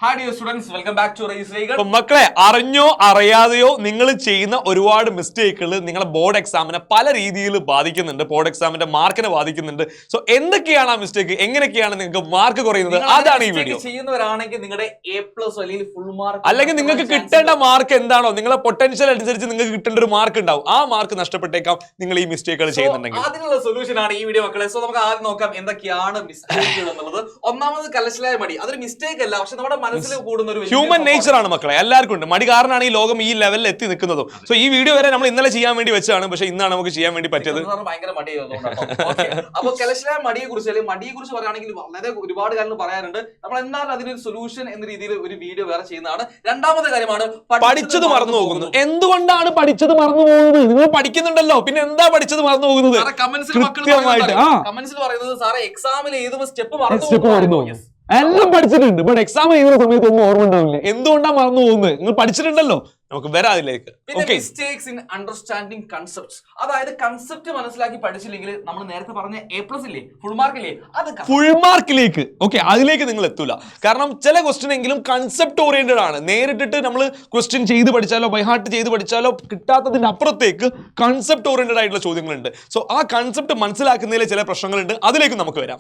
Hi dear students, welcome back to റൈസ് ലൈകൾ. മക്കളെ, അറിഞ്ഞോ അറിയാതെയോ നിങ്ങൾ ചെയ്യുന്ന ഒരുപാട് മിസ്റ്റേക്കുകൾ നിങ്ങളെ ബോർഡ് എക്സാമിനെ പല രീതിയിൽ ബാധിക്കുന്നുണ്ട്, ബോർഡ് എക്സാമിന്റെ മാർക്കിനെ ബാധിക്കുന്നുണ്ട്. സോ എന്തൊക്കെയാണ് ആ മിസ്റ്റേക്ക്, എങ്ങനെയൊക്കെയാണ് നിങ്ങൾക്ക് മാർക്ക് കുറയുന്നത്, അതാണ് ഈ വീഡിയോ. ചെയ്യുന്നവരാണെങ്കിൽ നിങ്ങളുടെ A+ അല്ലെങ്കിൽ ഫുൾ മാർക്ക്, അല്ലെങ്കിൽ നിങ്ങൾക്ക് കിട്ടേണ്ട മാർക്ക് എന്താണോ, നിങ്ങളെ പൊട്ടൻഷ്യൽ അനുസരിച്ച് നിങ്ങൾക്ക് കിട്ടേണ്ട ഒരു മാർക്ക് ഉണ്ടാവും, ആ മാർക്ക് നഷ്ടപ്പെട്ടേക്കാം നിങ്ങൾ ഈ മിസ്റ്റേക്കുകൾ ചെയ്യുന്നുണ്ടെങ്കിൽ. അതിനുള്ള സൊല്യൂഷൻ ആണ് ഈ വീഡിയോ മക്കളെ. സോ നമുക്ക് ആദ്യം നോക്കാം എന്തൊക്കെയാണ് മിസ്റ്റേക്കുകൾ എന്നുള്ളത്. ഒന്നാമത് കലശലായ മടി, അതൊരു മിസ്റ്റേക്ക് അല്ല, പക്ഷെ നമ്മുടെ മനസ്സിൽ കൂടുന്ന ഒരു ഹ്യൂമൻ നേച്ചർ ആണ് മക്കളെ, എല്ലാവർക്കും ഉണ്ട്. മടി കാരണമാണ് ഈ ലോകം ഈ ലെവലിൽ എത്തി നിൽക്കുന്നതും. സോ ഈ വീഡിയോ വരെ നമ്മൾ ഇന്നലെ ചെയ്യാൻ വേണ്ടി വെച്ചാണ്, പക്ഷെ ഇന്നാണ് നമുക്ക് ചെയ്യാൻ വേണ്ടി പറ്റിയത്. ഭയങ്കര അപ്പൊ കലശലായ മടിയെ കുറിച്ച് അല്ലെങ്കിൽ മടിയെ കുറിച്ച് പറയുകയാണെങ്കിൽ വളരെ ഒരുപാട് കാര്യങ്ങൾ പറയാനുണ്ട്. നമ്മൾ എന്നാൽ അതിനൊരു സൊല്യൂഷൻ എന്ന രീതിയിൽ ഒരു വീഡിയോ വേറെ ചെയ്യുന്നതാണ്. രണ്ടാമത്തെ കാര്യമാണ് പഠിച്ചത് മറന്നു പോകുന്നു. എന്തുകൊണ്ടാണ് പഠിച്ചത് മറന്നു പോകുന്നത്? നിങ്ങൾ പഠിക്കുന്നുണ്ടല്ലോ, പിന്നെ എന്താ പഠിച്ചത് മറന്നു പോകുന്നത്? കമന്റ്സിൽ പറയുന്നത് സാറേ എക്സാമിൽ ഏത് സ്റ്റെപ്പ് മറന്നു. എല്ലാം പഠിച്ചിട്ടുണ്ട്, ബട്ട് എക്സാം ചെയ്യുന്ന സമയത്ത് ഒന്നും ഓർമ്മ ഉണ്ടാവില്ല. എന്തുകൊണ്ടാണ് മറന്നു പോകുന്നത്? നിങ്ങൾ പഠിച്ചിട്ടുണ്ടല്ലോ. നമുക്ക് വരാം അതിലേക്ക്. മിസ്റ്റേക്സ് ഇൻ അണ്ടർസ്റ്റാൻഡിങ് കൺസെപ്റ്റ്സ്, അതായത് കൺസെപ്റ്റ് മനസ്സിലാക്കി പഠിച്ചില്ലെങ്കിൽ നമ്മൾ നേരത്തെ പറഞ്ഞ A+ ഇല്ലേ, ഫുൾ മാർക്ക് ഇല്ലേ, അത് ഫുൾ മാർക്കിലേക്ക് അതിലേക്ക് നിങ്ങൾ എത്തൂല. കാരണം ചില ക്വസ്റ്റ്യൻ എങ്കിലും കൺസെപ്റ്റ് ഓറിയന്റഡ് ആണ്. നേരിട്ടിട്ട് നമ്മൾ ക്വസ്റ്റ്യൻ ചെയ്ത് പഠിച്ചാലോ ബൈ ഹാർട്ട് ചെയ്ത് പഠിച്ചാലോ കിട്ടാത്തതിന്റെ അപ്പുറത്തേക്ക് കൺസെപ്റ്റ് ഓറിയന്റഡ് ആയിട്ടുള്ള ചോദ്യങ്ങളുണ്ട്. സോ ആ കൺസെപ്റ്റ് മനസ്സിലാക്കുന്നതിൽ ചില പ്രശ്നങ്ങളുണ്ട്, അതിലേക്ക് നമുക്ക് വരാം.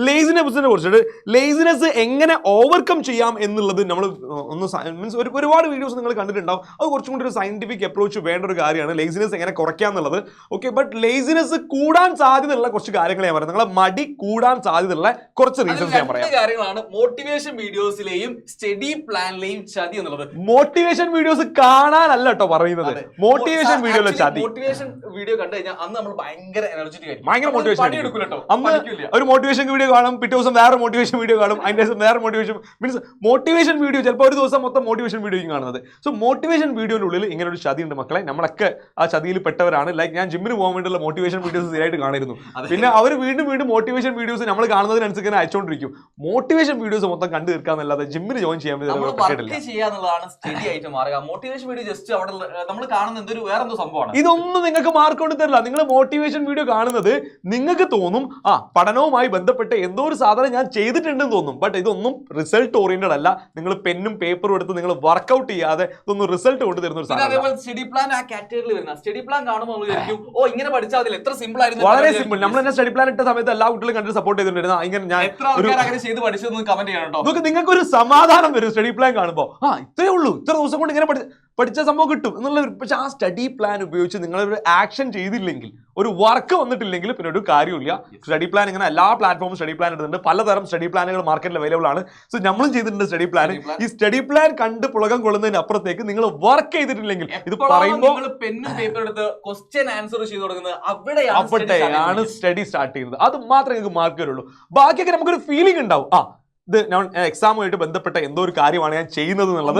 ലേസിനെസിനെ കുറിച്ചിട്ട് ലേസിനെസ് എങ്ങനെ ഓവർകം ചെയ്യാം എന്നുള്ളത് നമ്മൾ ഒന്ന് മീൻസ് ഒരുപാട് വീഡിയോസ് നിങ്ങൾ കണ്ടിട്ടുണ്ടാവും. അത് കുറച്ചും കൂടി ഒരു സയന്റിഫിക് അപ്രോച്ച് വേണ്ട ഒരു കാര്യമാണ്, ലേസിനെസ് എങ്ങനെ കുറയ്ക്കാം എന്നുള്ളത്. ഓക്കെ, ബട്ട് ലേസിനെസ് കൂടാൻ സാധ്യതയുള്ള കുറച്ച് കാര്യങ്ങൾ ഞാൻ പറയാം. നിങ്ങളെ മടി കൂടാൻ സാധ്യതയുള്ള കുറച്ച് റീസൺസ് ഞാൻ പറയാം. കാര്യങ്ങളാണ് മോട്ടിവേഷൻ വീഡിയോസിലെയും സ്റ്റഡി പ്ലാനിലെയും ചതി എന്നുള്ളത്. മോട്ടിവേഷൻ വീഡിയോസ് കാണാനല്ല കേട്ടോ പറയുന്നത്, മോട്ടിവേഷൻ വീഡിയോയിലെ ചതി. മോട്ടിവേഷൻ വീഡിയോ കണ്ടു കഴിഞ്ഞാൽ അന്ന് നമ്മൾ ഭയങ്കര എനർജറ്റിക് ആയിരിക്കും, ഭയങ്കര മോട്ടിവേഷൻ എടുക്കില്ല. അന്ന് ഒരു മോട്ടിവേഷൻ വീഡിയോ കാണും, പിറ്റേ ദിവസം വേറെ മോട്ടിവേഷൻ വീഡിയോ കാണും, അതിന്റെ വേറെ മോട്ടിവേഷൻ മീൻസ് മോട്ടിവേഷൻ വീഡിയോ ചിലപ്പോൾ ഒരു ദിവസം മൊത്തം മോട്ടിവേഷൻ വീഡിയോയും കാണുന്നത്. സോ മോട്ടിവേഷൻ വീഡിയോയുടെ ഉള്ളിൽ ഇങ്ങനെ ഒരു ചതി ഉണ്ട് മക്കളെ. നമ്മളൊക്കെ ആ ചതിയിൽ പെട്ടവരാണ്. ലൈക്ക് ഞാൻ ജിമ്മിന് പോകാൻ വേണ്ടിയുള്ള മോട്ടിവേഷൻ വീഡിയോസ് സ്ഥിരമായിട്ട് കാണുന്നു. പിന്നെ അവർ വീണ്ടും മോട്ടിവേഷൻ വീഡിയോസ് നമ്മൾ കാണുന്നതിനനുസരിച്ച് തന്നെ അയച്ചുകൊണ്ടിരിക്കും. മോട്ടിവേഷൻ വീഡിയോസ് മൊത്തം കണ്ടു തീർക്കാന്നല്ലാതെ ജിമ്മിന് ജോയിൻ ചെയ്യാൻ മോട്ടിവേഷൻ വീഡിയോ ജസ്റ്റ് അവിടെ നമ്മൾ കാണുന്ന വേറെന്തോ സംഭവമാണ്. ഇതൊന്നും നിങ്ങൾക്ക് മാർക്ക് കൊണ്ട് തരില്ല. നിങ്ങൾ മോട്ടിവേഷൻ വീഡിയോ കാണുന്നത് നിങ്ങൾക്ക് തോന്നും പഠനവുമായി ബന്ധപ്പെട്ട് എന്തോ ഒരു സാധനം ഞാൻ ചെയ്തിട്ടുണ്ടെന്ന് തോന്നും, ബട്ട് ഇതൊന്നും റിസൾട്ട് ഓറിയന്റഡ് അല്ല. നിങ്ങൾ പെന്നും പേപ്പറും എടുത്ത് നിങ്ങൾ വർക്ക്ഔട്ട് ചെയ്യാതെ ഇതൊന്നും റിസൾട്ട് കൊണ്ട് തരുന്ന ഒരു സാധനം. സ്റ്റഡി പ്ലാൻ ആ കാറ്റഗറിയിൽ വരുന്ന സ്റ്റഡി പ്ലാൻ കാണുമ്പോൾ ഇങ്ങനെ പഠിച്ചാൽ അതിൽ എത്ര സിമ്പിൾ ആയിരുന്നു. വളരെ സിമ്പിൾ. നമ്മൾ തന്നെ സ്റ്റഡി പ്ലാൻ ഇട്ട സമയത്ത് എല്ലാ കുട്ടികളും കണ്ടിട്ട് സപ്പോർട്ട് ചെയ്തിട്ടുണ്ടായിരുന്നു. ഇങ്ങനെ ഞാൻ ചെയ്ത് പഠിച്ചതെന്ന് കമന്റ് ചെയ്യണം. നിങ്ങൾക്ക് ഒരു സമാധാനം വരും സ്റ്റഡി പ്ലാൻ കാണുമ്പോൾ. ഇത്രേ ഉള്ളൂ, ഇത്ര ദിവസം കൊണ്ട് ഇങ്ങനെ പഠിച്ച സംഭവം കിട്ടും എന്നുള്ള. പക്ഷെ ആ സ്റ്റഡി പ്ലാൻ ഉപയോഗിച്ച് നിങ്ങളൊരു ആക്ഷൻ ചെയ്തില്ലെങ്കിൽ, ഒരു വർക്ക് വന്നിട്ടില്ലെങ്കിൽ പിന്നെ ഒരു കാര്യമില്ല. സ്റ്റഡി പ്ലാൻ ഇങ്ങനെ എല്ലാ പ്ലാറ്റ്ഫോമും സ്റ്റഡി പ്ലാൻ എടുത്തിട്ടുണ്ട്, പലതരം സ്റ്റഡി പ്ലാനുകൾ മാർക്കറ്റിൽ അവൈലബിൾ ആണ്. സോ നമ്മളും ചെയ്തിട്ടുണ്ട് സ്റ്റഡി പ്ലാൻ. ഈ സ്റ്റഡി പ്ലാൻ കണ്ട് പുളകം കൊള്ളുന്നതിന് അപ്പുറത്തേക്ക് നിങ്ങൾ വർക്ക് ചെയ്തിട്ടില്ലെങ്കിൽ, ഇത് പറയുമ്പോൾ പെന്നും പേപ്പർ എടുത്ത് ക്വസ്റ്റ്യൻ ആൻസർ ചെയ്ത് കൊടുക്കുന്നത് അവിടെയാണ് സ്റ്റഡി സ്റ്റാർട്ട് ചെയ്യുന്നത്. അത് മാത്രമേ നിങ്ങൾക്ക് മാർക്ക് വരുള്ളൂ. ബാക്കിയൊക്കെ നമുക്കൊരു ഫീലിംഗ് ഉണ്ടാവും, ഇത് ഞാൻ എക്സാമുമായിട്ട് ബന്ധപ്പെട്ട എന്തോ ഒരു കാര്യമാണ് ഞാൻ ചെയ്യുന്നത് എന്നുള്ളത്.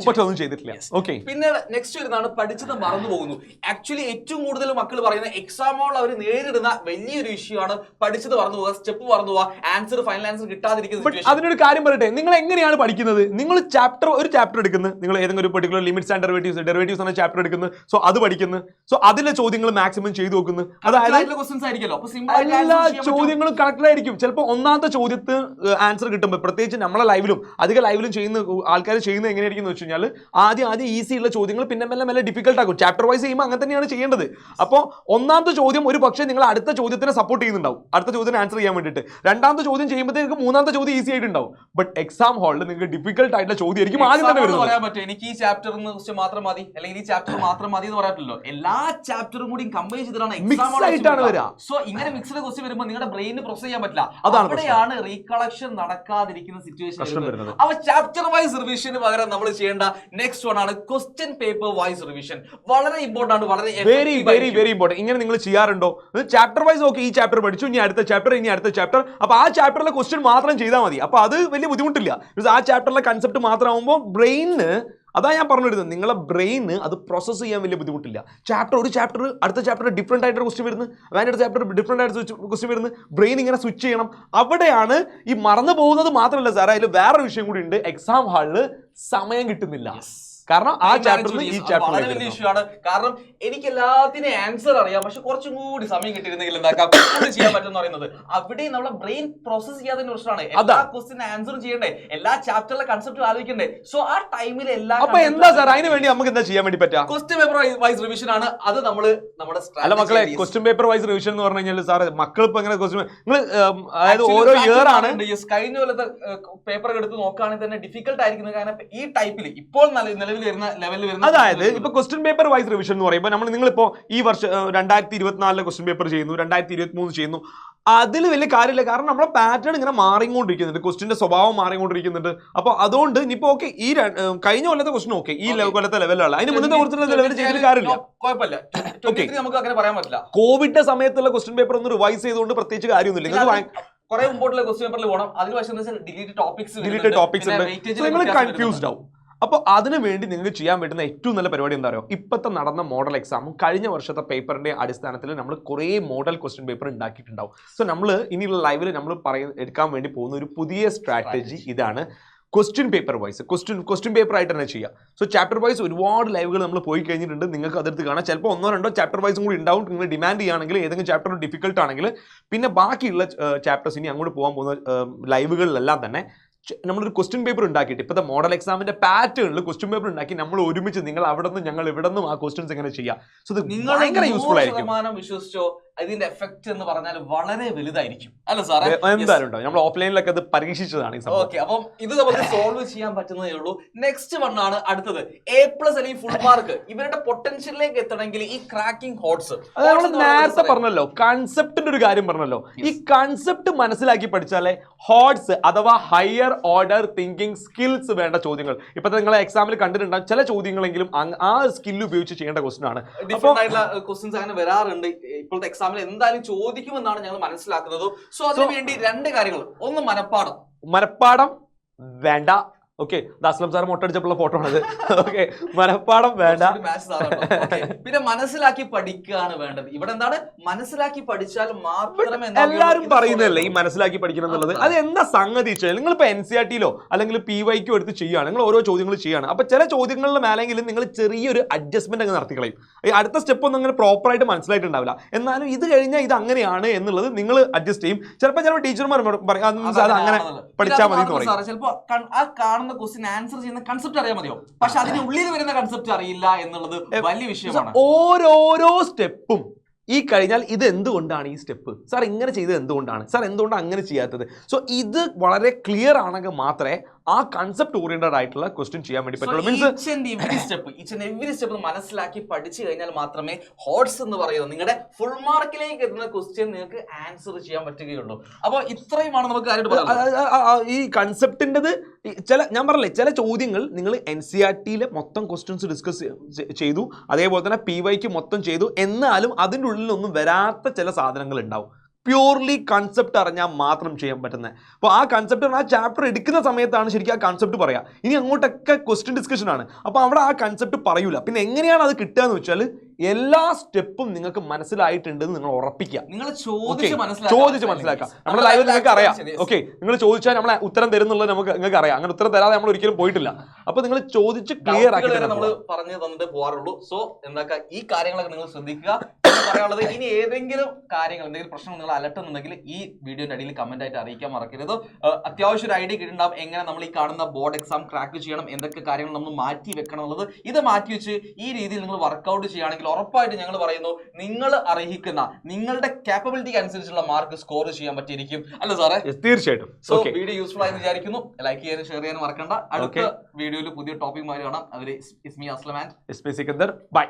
പക്ഷെ ഒന്നും ചെയ്തിട്ടില്ല. ഓക്കെ, പിന്നെ നെക്സ്റ്റ് വരുന്നതാണ് പഠിച്ചത് മറന്നു പോകുന്നു. ആക്ച്വലി ഏറ്റവും കൂടുതൽ മക്കൾ പറയുന്ന എക്സാമുകൾ അവർ നേരിടുന്ന വലിയൊരു ഇഷ്യൂ ആണ് പഠിച്ചത് മറന്നു പോകുക, സ്റ്റെപ്പ് മറന്നു പോകുക, ആൻസർ ഫൈനൽ ആൻസർ കിട്ടാതിരിക്കുന്നത്. അതിനൊരു കാര്യം പറയട്ടെ, നിങ്ങൾ എങ്ങനെയാണ് പഠിക്കുന്നത്? നിങ്ങൾ ഒരു ചാപ്റ്റർ എടുക്കുന്നത്, നിങ്ങൾ ഏതെങ്കിലും ഒരു പെർട്ടിക്കുലർ ലിമിറ്റ്സ് ആൻഡ് ഡെറിവേറ്റീവ്സ് എന്ന ചാപ്റ്റർ എടുക്കുന്നത്. സോ അത് പഠിക്കുന്നു. സോ അതിലെ ചോദ്യങ്ങൾ മാക്സിമം ചെയ്തു നോക്കുന്നു. അതായത് എല്ലാ ചോദ്യങ്ങളും കറക്റ്റ് ആയിരിക്കും. ചിലപ്പോൾ ഒന്നാമത്തെ ചോദ്യത്തിന് ആൻസർ കിട്ടുമ്പോൾ, പ്രത്യേകിച്ച് നമ്മളെ ലൈവിലും അധിക ലൈവിലും ചെയ്യുന്ന ആൾക്കാർ ചെയ്യുന്നത് എങ്ങനെയായിരിക്കും എന്ന് വെച്ച് കഴിഞ്ഞാൽ, ആദ്യം ഈസി ഉള്ള ചോദ്യങ്ങൾ പിന്നെ മെല്ലെ ഡിഫിക്കൽട്ട് ആക്കും. ചാപ്റ്റർ വൈസ് ചെയ്യുമ്പോൾ അങ്ങനെ തന്നെയാണ് ചെയ്യേണ്ടത്. അപ്പോൾ ഒന്നാമത്തെ ചോദ്യം ഒരു പക്ഷേ നിങ്ങൾ അടുത്ത ചോദ്യത്തിനെ സപ്പോർട്ട് ചെയ്യുന്നുണ്ടാവും, അടുത്ത ചോദ്യത്തിന് ആൻസർ ചെയ്യാൻ വേണ്ടിയിട്ട്. രണ്ടാമത്തെ ചോദ്യം ചെയ്യുമ്പോഴത്തേക്ക് മൂന്നാമത്തെ ചോദ്യം ഈസി ആയിട്ടുണ്ടാവും. ബട്ട് എക്സാം ഹാളിൽ നിങ്ങൾക്ക് ഡിഫിക്കൽട്ട് ആയിട്ടുള്ള ചോദ്യം ആയിരിക്കും ആദ്യം തന്നെ വരുന്നത്. പറയാൻ പറ്റും എനിക്ക് ഈ ചാപ്റ്റർ മാത്രം മതി അല്ലെങ്കിൽ ഈ ചാപ്റ്റർ മാത്രം മതി എന്ന് പറയാറില്ലല്ലോ. എല്ലാ ചാപ്റ്ററും കൂടി കമ്പൈൻ ചെയ്തിട്ടാണ് മിക്സ് ആയിട്ടാണ് വരിക. സോ ഇങ്ങനെ മിക്സ്ഡ് ക്വസ്റ്റ്യൻ വരുമ്പോൾ നിങ്ങളുടെ ബ്രെയിനിന് പ്രോസസ് ചെയ്യാൻ പറ്റില്ല. അവിടെയാണ് റീകളക്ഷൻ നടക്കാതിരിക്കുന്ന സിറ്റുവേഷൻ. അപ്പൊ ചാപ്റ്റർ വൈസ് റിവിഷന് പകരം നമ്മൾ ചെയ്യേണ്ട നെക്സ്റ്റ് വൺ ആണ് ക്വസ്റ്റ്യൻ പേപ്പർ വൈസ് റിവിഷൻ. വളരെ ഇമ്പോർട്ടന്റ് ആണ്, വളരെ വെരി ഇമ്പോർട്ടന്റ്. ഇങ്ങനെ നിങ്ങൾ ചെയ്യാറുണ്ടോ? ചാപ്റ്റർ വൈസ് ഓക്കെ, ഈ ചാപ്റ്റർ പഠിച്ചു, ഇനി അടുത്ത ചാപ്റ്റർ. അപ്പൊ ആ ചാപ്റ്ററിലെ ക്വസ്റ്റ്യൻ മാത്രം ചെയ്താൽ മതി. അപ്പൊ അത് വലിയ ബുദ്ധിമുട്ടില്ല. ആ ചാപ്റ്ററിലെ കൺസെപ്റ്റ് മാത്രമാകുമ്പോൾ ബ്രെയിനിന്, അതാ ഞാൻ പറഞ്ഞിരുന്നത്, നിങ്ങളെ ബ്രെയിന് അത് പ്രോസസ് ചെയ്യാൻ വലിയ ബുദ്ധിമുട്ടില്ല. ഒരു ചാപ്റ്റർ അടുത്ത ചാപ്റ്റർ ഡിഫറെന്റ് ആയിട്ട് ക്വസ്റ്റ്യൻ വരുന്നു, അതിൻ്റെ ചാപ്റ്റർ ഡിഫറെന്റ് ആയിട്ട് ക്വസ്റ്റ്യൻ വരുന്നു. ബ്രെയിൻ ഇങ്ങനെ സ്വിച്ച് ചെയ്യണം. അവിടെയാണ് ഈ മറന്നു പോകുന്നത്. മാത്രമല്ല സാറേ, അതിൽ വേറൊരു വിഷയം കൂടി ഉണ്ട്. എക്സാം ഹാളിൽ സമയം കിട്ടുന്നില്ല. കാരണം ആ ചാപ്റ്ററിൽ ഈ ചാപ്റ്റർ വളരെ വലിയ ഇഷ്യൂ ആണ്. കാരണം എനിക്ക് എല്ലാത്തിനും ആൻസർ അറിയാം, പക്ഷെ കുറച്ചും കൂടി സമയം കിട്ടിയിരുന്നെങ്കിൽ എന്താക്കാം ചെയ്യാൻ പറ്റും പറയുന്നത്. അവിടെ നമ്മളെ ബ്രെയിൻ പ്രോസസ് ചെയ്യാത്ത പ്രശ്നമാണ്. എല്ലാ ക്വസ്റ്റിന് ആൻസറും ചെയ്യണ്ടേ, എല്ലാ ചാപ്റ്ററിലെ കൺസെപ്റ്റ് ആലോചിക്കണ്ടേ. സോ ആ ടൈമിൽ എല്ലാ എന്താ സാർ അതിന് വേണ്ടി നമുക്ക് എന്താ ചെയ്യാൻ വേണ്ടി പറ്റാ? ക്വസ്റ്റ്യൻ പേപ്പർ വൈസ് റിവിഷൻ ആണ് അത്. നമ്മുടെ അല്ല മക്കളെ, ക്വസ്റ്റ്യൻ പേപ്പർ വൈസ് റിവിഷൻ എന്ന് പറഞ്ഞു കഴിഞ്ഞാൽ സാർ മക്കൾ ഇപ്പൊ എങ്ങനെ ക്വസ്റ്റ്യൻ നിങ്ങൾ അതായത് ഓരോ ഇയർ ആണ് കഴിഞ്ഞ കൊല്ലത്തെ പേപ്പർ എടുത്ത് നോക്കുകയാണെങ്കിൽ തന്നെ ഡിഫിക്കൽട്ട് ആയിരിക്കുന്നത്. കാരണം ഈ ടൈപ്പിൽ ഇപ്പോൾ നിലവിൽ വരുന്ന ലെവലിൽ വരുന്ന അതായത് ഇപ്പൊ ക്വസ്റ്റ്യൻ പേപ്പർ വൈസ് റിവിഷൻ എന്ന് പറയുമ്പോൾ നമ്മൾ നിങ്ങളിപ്പോ ഈ വർഷം 2024 ക്വസ്റ്റ്യൻ പേപ്പർ ചെയ്യുന്നു, 2023 ചെയ്യുന്നു, അതിൽ വലിയ കാര്യമില്ല. കാരണം നമ്മുടെ പാറ്റേൺ ഇങ്ങനെ മാറിക്കൊണ്ടിരിക്കുന്നുണ്ട്, ക്വസ്റ്റിന്റെ സ്വഭാവം മാറിക്കൊണ്ടിരിക്കുന്നുണ്ട്. അപ്പൊ അതുകൊണ്ട് ഇനിയിപ്പോ ഓക്കെ ഈ കഴിഞ്ഞ കൊല്ലത്തെ ക്വസ്റ്റൻ ഓക്കെ ഈ കൊല്ലത്തെ ലെവലാണ്, അതിന് മുന്നത്തെ കുറച്ചുള്ള ലെവൽ ചെയ്തിട്ട് കാര്യമില്ല. നമുക്ക് അങ്ങനെ പറയാൻ പറ്റില്ല. കോവിഡിന്റെ സമയത്തുള്ള ക്വസ്റ്റ്യൻ പേപ്പർ ഒന്ന് റിവൈസ് ചെയ്തുകൊണ്ട് പ്രത്യേകിച്ച് കാര്യമൊന്നുമില്ല. കുറെ മുമ്പോട്ടുള്ള ക്വസ്റ്റ്യൻ പേപ്പറിൽ പോകണം. അതിന് പക്ഷേ ഡിലീറ്റഡ് ടോപ്പിക്സ് ഉണ്ട്, നിങ്ങൾ കൺഫ്യൂസ്ഡ് ആവും. അപ്പോൾ അതിനു വേണ്ടി നിങ്ങൾക്ക് ചെയ്യാൻ പറ്റുന്ന ഏറ്റവും നല്ല പരിപാടി എന്താ പറയുക, ഇപ്പോഴത്തെ നടന്ന മോഡൽ എക്സാമും കഴിഞ്ഞ വർഷത്തെ പേപ്പറിന്റെ അടിസ്ഥാനത്തിൽ നമ്മൾ കുറേ മോഡൽ ക്വസ്റ്റ്യൻ പേപ്പർ ഉണ്ടാക്കിയിട്ടുണ്ടാവും. സോ നമ്മൾ ഇനിയുള്ള ലൈവിൽ നമ്മൾ എടുക്കാൻ വേണ്ടി പോകുന്ന ഒരു പുതിയ സ്ട്രാറ്റജി ഇതാണ്, question paper vice question paper ആയിട്ട് തന്നെ ചെയ്യാം. സോ ചാപ്റ്റർ വൈസ് ഒരുപാട് ലൈവുകൾ നമ്മൾ പോയി കഴിഞ്ഞിട്ടുണ്ട്, നിങ്ങൾക്ക് അതെടുത്ത് കാണാം. ചിലപ്പോൾ 1-2 ചാപ്റ്റർ വൈസും കൂടി ഉണ്ടാവും. നിങ്ങൾ ഡിമാൻഡ് ചെയ്യുകയാണെങ്കിൽ ഏതെങ്കിലും ചാപ്റ്റർ ഡിഫിക്കൽട്ട് ആണെങ്കിൽ പിന്നെ ബാക്കിയുള്ള ചാപ്റ്റേഴ്സ് ഇനി അങ്ങോട്ട് പോകാൻ പോകുന്ന ലൈവുകളിലെല്ലാം തന്നെ നമ്മളൊരു ക്വസ്റ്റ്യൻ പേപ്പർ ഉണ്ടാക്കിയിട്ട് ഇപ്പോഴത്തെ മോഡൽ എക്സാമിന്റെ പാറ്റേണിൽ ക്വസ്റ്റ്യൻ പേപ്പർ ഉണ്ടാക്കി നമ്മൾ ഒരുമിച്ച് നിങ്ങൾ അവിടെ നിന്ന് ഞങ്ങൾ ഇവിടെ നിന്നും ആ ക്വസ്റ്റ്യൻസ് എങ്ങനെ ചെയ്യാം. സോ ഇത് ഭയങ്കര യൂസ്ഫുൾ ആയിരിക്കും. വിശ്വസിച്ചോ, ഇതിന്റെ എഫക്ട് എന്ന് പറഞ്ഞാൽ വളരെ വലുതായിരിക്കും അല്ല സാറേ? എന്തായാലും ഉണ്ടാവും. നമ്മൾ ഓഫ്ലൈനിലൊക്കെ അത് പരീക്ഷിച്ചതാണ്. ഓക്കെ, അപ്പം ഇത് നമുക്ക് സോൾവ് ചെയ്യാൻ പറ്റുന്നതേ ഉള്ളൂ. നെക്സ്റ്റ് വൺ ആണ് അടുത്തത്, A+ അല്ലെങ്കിൽ ഫുൾ മാർക്ക്. ഇവരുടെ പൊട്ടൻഷ്യലിലേക്ക് എത്തണമെങ്കിൽ ഈ ക്രാക്കിംഗ് ഹോട്ട്സ് നേരത്തെ പറഞ്ഞല്ലോ, കൺസെപ്റ്റിന്റെ ഒരു കാര്യം പറഞ്ഞല്ലോ. ഈ കൺസെപ്റ്റ് മനസ്സിലാക്കി പഠിച്ചാലേ ഹോട്ട്സ് അഥവാ ഹയർ ഓർഡർ തിങ്കിങ് സ്കിൽസ് വേണ്ട ചോദ്യങ്ങൾ ഇപ്പൊ നിങ്ങൾ എക്സാമിൽ കണ്ടിട്ടുണ്ടാകും. ചില ചോദ്യങ്ങളെങ്കിലും ആ സ്കിൽ ഉപയോഗിച്ച് ചെയ്യേണ്ട ക്വസ്റ്റൻ ആണ്. ക്വസ്റ്റ്യൻസ് അങ്ങനെ വരാറുണ്ട്. ഇപ്പോഴത്തെ എക്സാമിൽ എന്തായാലും ചോദിക്കുമെന്നാണ് ഞങ്ങൾ മനസ്സിലാക്കുന്നത്. സോ അതിനു വേണ്ടി 2 കാര്യങ്ങൾ. ഒന്ന് മനപ്പാടം വേണ്ട. ഓക്കെ, അസ്ലം സാർ മൊട്ടടിച്ചപ്പോഴുള്ള ഫോട്ടോ ആണത്. ഓക്കെ, മനപ്പാടം വേണ്ട. പിന്നെ മനസ്സിലാക്കി പഠിക്കുകയാണ് വേണ്ടത്. ഇവിടെ എന്താണ്, മനസ്സിലാക്കി പഠിച്ചാൽ മാത്രമേ. എല്ലാവരും പറയുന്നല്ലേ ഈ മനസ്സിലാക്കി പഠിക്കണം എന്നുള്ളത്. അത് എന്താ സംഗതി വെച്ചാൽ നിങ്ങളിപ്പോ NCERT-ലോ അല്ലെങ്കിൽ PYക്കോ എടുത്ത് ചെയ്യുകയാണ്, നിങ്ങൾ ഓരോ ചോദ്യങ്ങൾ ചെയ്യുകയാണ്. അപ്പൊ ചില ചോദ്യങ്ങളുടെ മേലെങ്കിലും നിങ്ങൾ ചെറിയൊരു അഡ്ജസ്റ്റ്മെന്റ് അങ്ങ് നടത്തി കളയും. അടുത്ത സ്റ്റെപ്പ് ഒന്നും അങ്ങനെ പ്രോപ്പറായിട്ട് മനസ്സിലായിട്ടുണ്ടാവില്ല. എന്നാലും ഇത് കഴിഞ്ഞാൽ ഇത് അങ്ങനെയാണ് എന്നുള്ളത് നിങ്ങൾ അഡ്ജസ്റ്റ് ചെയ്യും. ചിലപ്പോൾ ടീച്ചർമാർ പറയും അങ്ങനെ പഠിച്ചാൽ മതി എന്ന് പറയും. ചിലപ്പോൾ ആ കാണുന്ന ക്വസ്റ്റ്യൻ ആൻസർ ചെയ്യുന്ന കൺസെപ്റ്റ് അറിയാൻ മതിയോ, പക്ഷെ അതിന് ഉള്ളിൽ വരുന്ന കൺസെപ്റ്റ് അറിയില്ല എന്നുള്ളത് വലിയ വിഷയമാണ്. ഓരോരോ സ്റ്റെപ്പും ഈ കഴിഞ്ഞാൽ ഇത് എന്തുകൊണ്ടാണ് ഈ സ്റ്റെപ്പ് സാർ ഇങ്ങനെ ചെയ്തത്, എന്തുകൊണ്ടാണ് സാർ എന്തുകൊണ്ടാണ് അങ്ങനെ ചെയ്യാത്തത്. സോ ഇത് വളരെ ക്ലിയർ ആണെങ്കിൽ മാത്രമേ ആ കൺസെപ്റ്റ് ഓറിയന്റഡ് ആയിട്ടുള്ള ക്വസ്റ്റ്യൻ ചെയ്യാൻ വേണ്ടി പറ്റുള്ളൂ. ഈച്ച് ആൻഡ് എവരി സ്റ്റെപ്പ് മനസ്സിലാക്കി പഠിച്ചു കഴിഞ്ഞാൽ മാത്രമേ ഹോട്ട്സ് എന്ന് പറയുന്നത് നിങ്ങളുടെ ഫുൾ മാർക്കിലേക്ക് എത്തുന്ന ക്വസ്റ്റ്യൻ നിങ്ങൾക്ക് ആൻസർ ചെയ്യാൻ പറ്റുകയുള്ളൂ. അപ്പോൾ ഇത്രയുമാണ് നമുക്ക് ഈ കൺസെപ്റ്റിൻ്റെത്. ഞാൻ പറഞ്ഞില്ലേ, ചില ചോദ്യങ്ങൾ നിങ്ങൾ NCERT-യിലെ മൊത്തം ക്വസ്റ്റ്യൻസ് ഡിസ്കസ് ചെയ്തു, അതേപോലെ തന്നെ PYക്ക് മൊത്തം ചെയ്തു, എന്നാലും അതിൻ്റെ ഉള്ളിലൊന്നും വരാത്ത ചില സാധനങ്ങൾ ഉണ്ടാവും. പ്യൂർലി കൺസെപ്റ്റ് അറിഞ്ഞാൽ മാത്രം ചെയ്യാൻ പറ്റുന്നത്. അപ്പോൾ ആ കൺസെപ്റ്റ് ആ ചാപ്റ്റർ എടുക്കുന്ന സമയത്താണ് ശരിക്കും ആ കൺസെപ്റ്റ് പറയാം. ഇനി അങ്ങോട്ടൊക്കെ ക്വസ്റ്റ്യൻ ഡിസ്കഷൻ ആണ്. അപ്പോൾ അവിടെ ആ കൺസെപ്റ്റ് പറയൂല. പിന്നെ എങ്ങനെയാണ് അത് കിട്ടുക എന്ന് വെച്ചാൽ എല്ലാ സ്റ്റെപ്പും നിങ്ങൾക്ക് മനസ്സിലായിട്ടുണ്ടെന്ന് നിങ്ങൾ ഉറപ്പിക്കുക. നിങ്ങൾ ചോദിച്ച് മനസ്സിലാക്കാം. നമ്മുടെ ലൈവിൽ നിങ്ങൾക്ക് അറിയാം. ഓക്കെ, നിങ്ങൾ ചോദിച്ചാൽ നമ്മളെ ഉത്തരം തരുന്നുള്ളത് നിങ്ങൾക്ക് അറിയാം. അങ്ങനെ ഉത്തരം തരാതെ നമ്മൾ ഒരിക്കലും പോയിട്ടില്ല. അപ്പൊ നിങ്ങൾ ചോദിച്ച് ക്ലിയർ ആക്കി നമ്മൾ പറഞ്ഞു തന്നിട്ട് പോകാറുള്ളൂ. സോ എന്താ ഈ കാര്യങ്ങളൊക്കെ നിങ്ങൾ ശ്രദ്ധിക്കുക. പറയാനുള്ളത്, ഇനി ഏതെങ്കിലും കാര്യങ്ങൾ എന്തെങ്കിലും പ്രശ്നം നിങ്ങൾ അലട്ടുന്നുണ്ടെങ്കിൽ ഈ വീഡിയോന്റെ അടിയിൽ കമന്റ് ആയിട്ട് അറിയിക്കാൻ മറക്കരുത്. അത്യാവശ്യം ഒരു ഐഡിയ കിട്ടുണ്ടാവും എങ്ങനെ നമ്മൾ ഈ കാണുന്ന ബോർഡ് എക്സാം ക്രാക്ക് ചെയ്യണം, എന്തൊക്കെ കാര്യങ്ങൾ നമ്മൾ മാറ്റി വെക്കണം എന്നുള്ളത്. ഇത് മാറ്റി വെച്ച് ഈ രീതിയിൽ നിങ്ങൾ വർക്ക്ഔട്ട് ചെയ്യുകയാണെങ്കിൽ ഉറപ്പായിട്ട് ഞങ്ങൾ പറയുന്നു, നിങ്ങൾ അർഹിക്കുന്ന നിങ്ങളുടെ കാപ്പബിലിറ്റിക്ക് അനുസരിച്ചുള്ള മാർക്ക് സ്കോർ ചെയ്യാൻ പറ്റിയിരിക്കും. അല്ല സാറേ? തീർച്ചയായിട്ടും. സോ വീഡിയോ യൂസ്ഫുൾ ആയി വിചാരിക്കുന്നു. ലൈക്ക് ചെയ്യാനും ഷെയർ ചെയ്യാനും മറക്കണ്ട. അടുത്ത വീഡിയോയിൽ പുതിയ ടോപ്പിക്കുമായി കാണാം. അതിൽ ഇസ്മി അസ്ലം ആൻഡ് സിക്കന്ദർ. ബൈ.